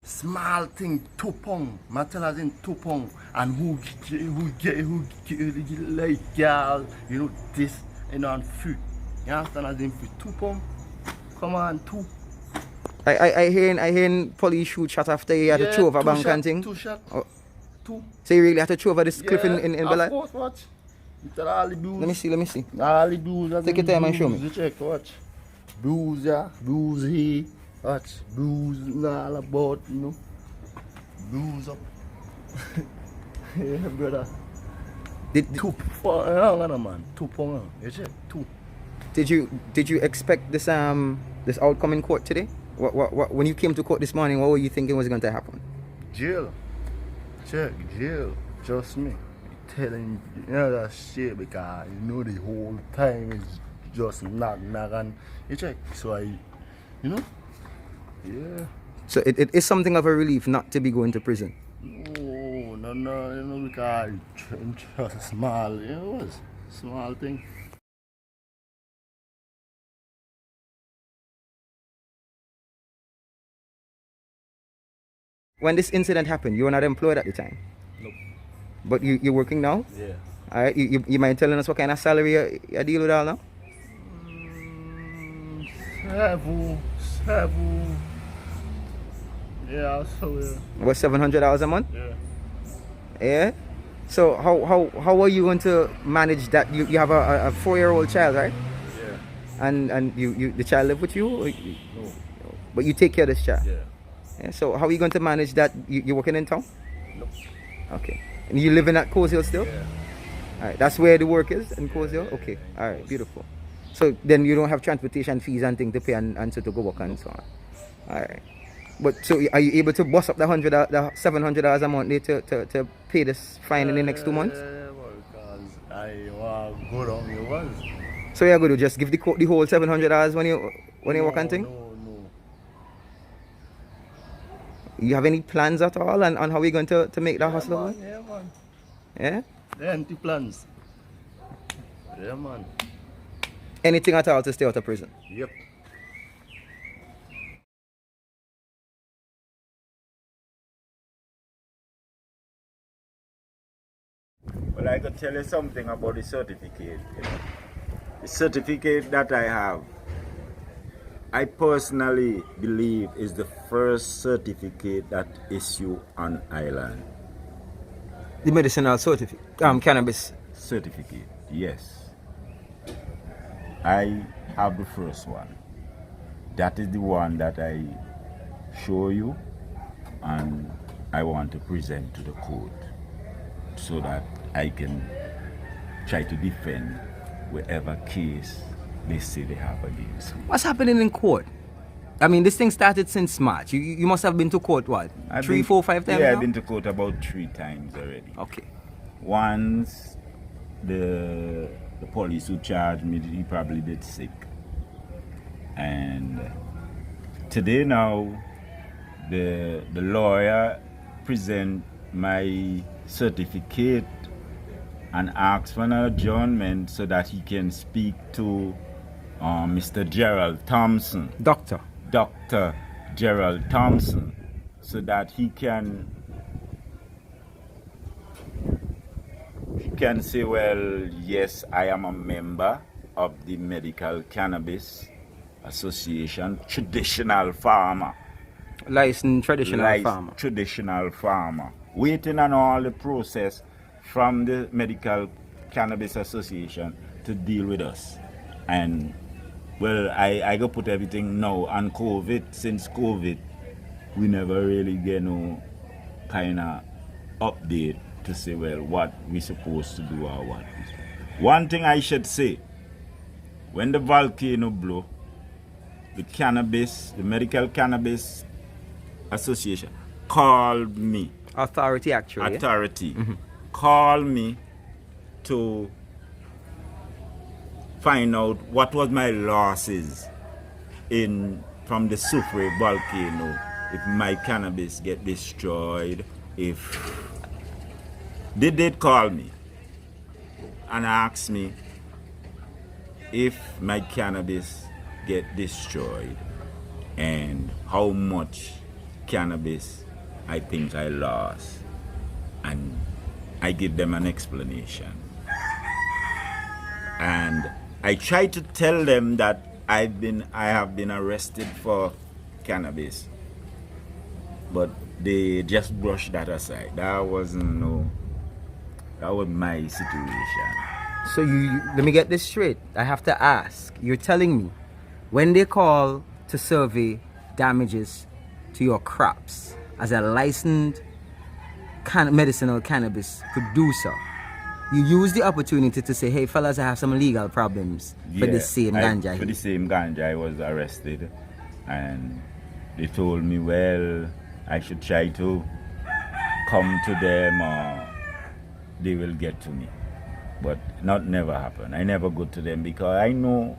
Small thing, 2 pound. Materials in 2 pound. And who like girl, you know, this, you know, and food. You understand as in for 2 pound? Come on, 2. I hearing police shoot shot after you had to throw over a bank and thing. 2 shots. Oh. 2. So you really had to throw over this cliff in Bel-Air? Of course, watch. Look at all the blues. Let me see. All the blues. Take your time and show me. You check, watch. Blues, yeah. Blues here. Watch. Blues all about, you know. Blues up. Yeah, brother. 2 pound, man. 2 pound. You check. 2. Did you expect this outcome in court today? What when you came to court this morning, what were you thinking was going to happen? Jail. Check, jail. Trust me. Telling you know that shit because you know the whole time is just knock and you check. So you know? Yeah. So it is something of a relief not to be going to prison. No, you know, because just small, you know, it was small thing. When this incident happened, you were not employed at the time? Nope. But you're working now? Yeah. Alright, you mind telling us what kind of salary you deal with all now? 7. Yeah, so yeah. About $700 a month? Yeah. Yeah? So how are you going to manage that? You have a 4-year-old child, right? Yeah. And the child live with you? Or No. But you take care of this child? Yeah. Yeah, so how are you going to manage that? You're working in town? Nope. Okay. And you living at Coast Hill still? Yeah. Alright, that's where the work is in Coast Hill? Okay. Alright, beautiful. So then you don't have transportation fees and things to pay and so to go work and so on. Alright. But so are you able to bust up the $700 a month to pay this fine in the next 2 months? Yeah, because I want to go down the ones. So you're going to just give the whole $700 when you work and thing? No. You have any plans at all on how we're going to make that hustle work? Yeah, man. Yeah? The empty plans. Yeah, man. Anything at all to stay out of prison? Yep. Well, I could tell you something about the certificate. You know. The certificate that I have, I personally believe is the first certificate that issue on island. The medicinal certificate, cannabis Certificate, yes. I have the first one. That is the one that I show you and I want to present to the court so that I can try to defend whatever case they say they have against me. What's happening in court? I mean, this thing started since March. You must have been to court, what? 3, 4, 5 times Yeah, now? I've been to court about 3 times already. Okay. Once the police who charged me, he probably did sick. And today now, the lawyer present my certificate and ask for an adjournment so that he can speak to Mr. Gerald Thompson. Dr. Gerald Thompson, so that he can say, well, yes, I am a member of the Medical Cannabis Association, traditional farmer. Licensed traditional farmer. Waiting on all the process from the Medical Cannabis Association to deal with us. And well, I go put everything now on COVID. Since COVID, we never really get no kind of update to say, well, what we supposed to do or what. One thing I should say, when the volcano blew, the Medical Cannabis Association called me. Authority, actually. Authority. Mm-hmm. Called me to find out what was my losses from the Soufrière volcano, if my cannabis get destroyed, if they did call me and ask me if my cannabis get destroyed and how much cannabis, I think I lost. And I give them an explanation. And I try to tell them that I have been arrested for cannabis. But they just brushed that aside. That was my situation. So let me get this straight. I have to ask. You're telling me when they call to survey damages to your crops as a licensed medicinal cannabis producer, you use the opportunity to say, hey fellas, I have some legal problems for the same ganja. For the same ganja, I was arrested, and they told me, well, I should try to come to them or they will get to me. But never happened. I never go to them because I know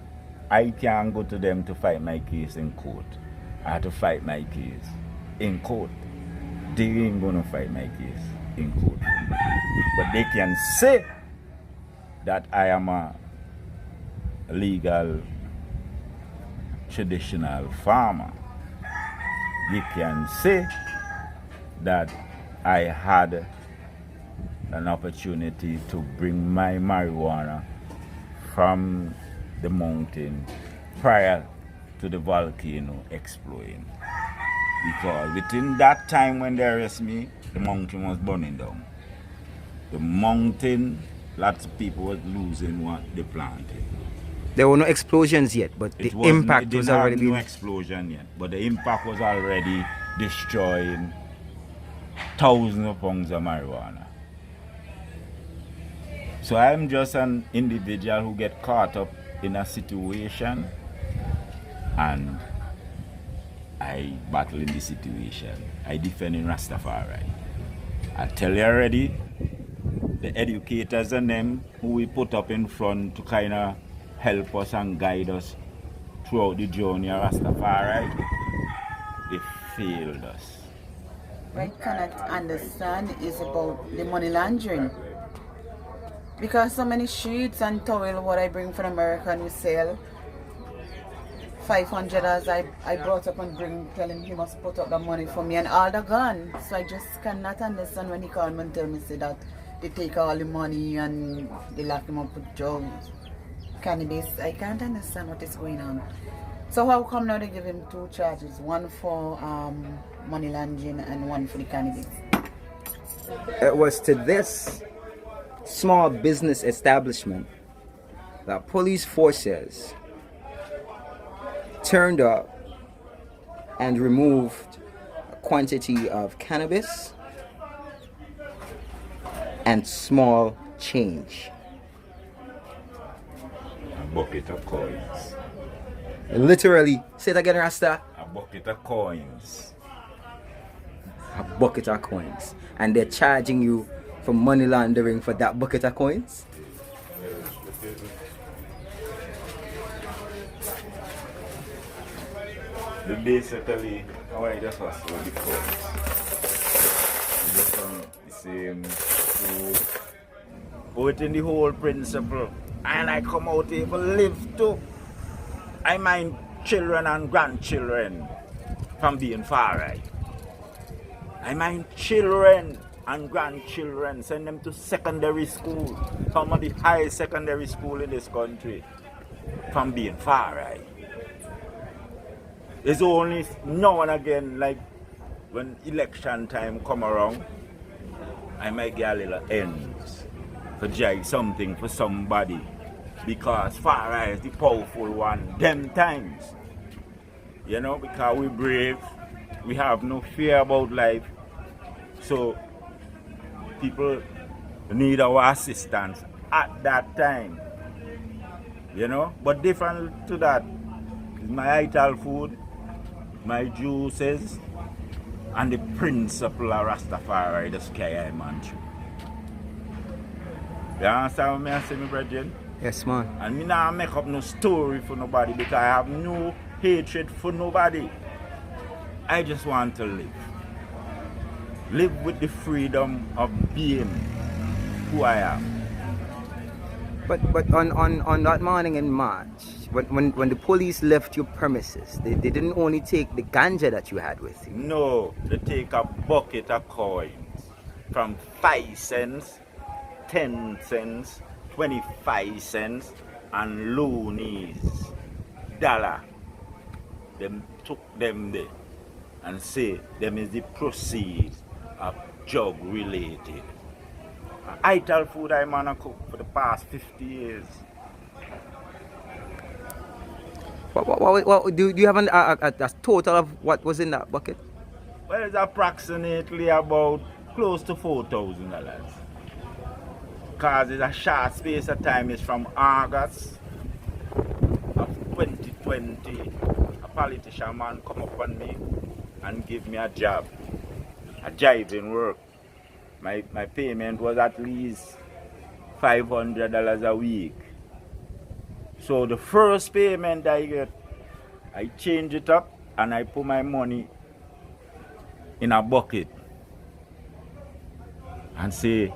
I can't go to them to fight my case in court. I have to fight my case in court. They ain't gonna fight my case in court. But they can say that I am a legal traditional farmer. They can say that I had an opportunity to bring my marijuana from the mountain prior to the volcano exploding. Because within that time when they arrest me, the mountain was burning down. The mountain, lots of people were losing what they planted. There were no explosions yet, but the impact was already no explosion yet, but the impact was already destroying thousands of pounds of marijuana. So I'm just an individual who get caught up in a situation, and I battle in the situation. I defend in Rastafari. I tell you already, the educators and them who we put up in front to kind of help us and guide us throughout the journey of Rastafari, they failed us. What I cannot understand is about the money laundering. Because so many sheets and towel what I bring from America and we sell, $500 I brought up and tell him he must put up the money for me and all the gone. So I just cannot understand when he call me and tell me say that they take all the money and they lock him up with drugs, cannabis. I can't understand what is going on. So how come now they give him 2 charges, one for money laundering and one for the cannabis? It was to this small business establishment that police forces turned up and removed a quantity of cannabis and small change. A bucket of coins. Literally, say it again, Rasta. A bucket of coins. A bucket of coins. And they're charging you for money laundering for that bucket of coins? Basically, how I just was with the coins. Just from the same food. Within the whole principle. And I come out here to live too. I mind children and grandchildren from being far right. I mind children and grandchildren, send them to secondary school, some of the highest secondary school in this country, from being far right. It's only now and again, like when election time come around, I might get a little ends to drive something for somebody, because far right is the powerful one, them times. You know, because we brave, we have no fear about life, so people need our assistance at that time, you know. But different to that is my vital food, my juices, and the principle of Rastafari, the sky I man through. You understand what I say, my brethren? Yes, man. And me not make up no story for nobody because I have no hatred for nobody. I just want to live. Live with the freedom of being who I am. But on that morning in March, when the police left your premises, they didn't only take the ganja that you had with you. No, they take a bucket of coins from 5 cents, 10 cents, 25 cents, and loonies, dollar. Them took them there and say them is the proceeds of drug related. I tell food I man a cook for the past 50 years. Do you have a total of what was in that bucket? Well, it's approximately about close to $4,000. Because it's a short space of time. It's from August of 2020. A politician man come up on me and give me a job. A driving work. My payment was at least $500 a week. So the first payment I get, I change it up and I put my money in a bucket and say,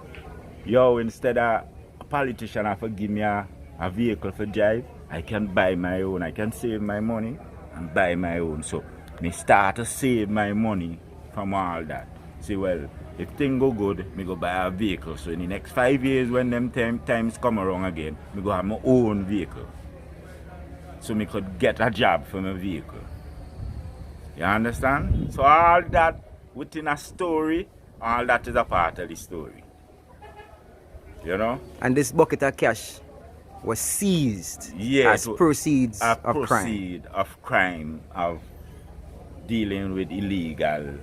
yo, instead of a politician have to give me a vehicle for drive, I can buy my own. I can save my money and buy my own. So me start to save my money from all that. Say, well, if things go good, me go buy a vehicle. So in the next 5 years when them times come around again, me go have my own vehicle. So me could get a job for my vehicle. You understand? So all that within a story, all that is a part of the story. You know? And this bucket of cash was seized as proceeds of crime. Proceed of crime, of dealing with illegal.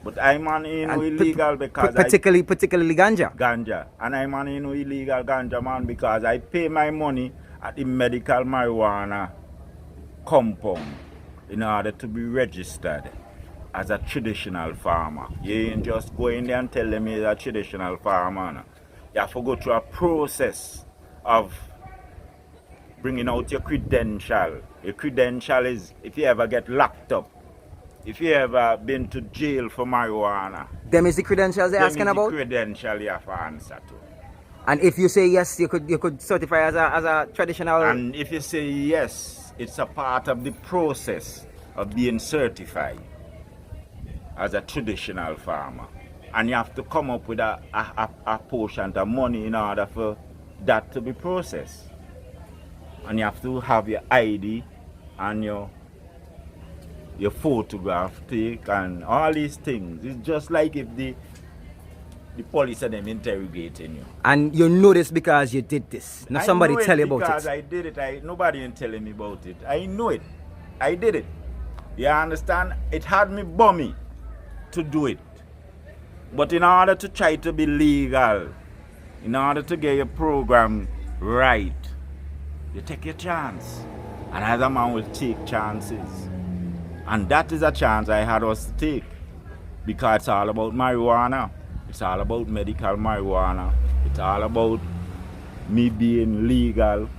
But I'm on illegal because particularly ganja. Ganja. And I'm on illegal ganja man because I pay my money at the medical marijuana compound in order to be registered as a traditional farmer. You ain't just go in there and tell them you're a traditional farmer. No. You have to go through a process of bringing out your credential. Your credential is if you ever get locked up, if you ever been to jail for marijuana. Them is the credentials they're asking about? The credential you have to answer to. And if you say yes, you could certify as a traditional. And if you say yes, it's a part of the process of being certified as a traditional farmer. And you have to come up with a portion of money in order for that to be processed. And you have to have your ID and your photograph take and all these things. It's just like if the police are them interrogating you. And you know this because you did this. Now somebody tell you about it. Because I did it. Nobody ain't telling me about it. I know it. I did it. You understand? It had me bummy to do it. But in order to try to be legal, in order to get your program right, you take your chance. And other man will take chances. And that is a chance I had us to take. Because it's all about marijuana. It's all about medical marijuana. It's all about me being legal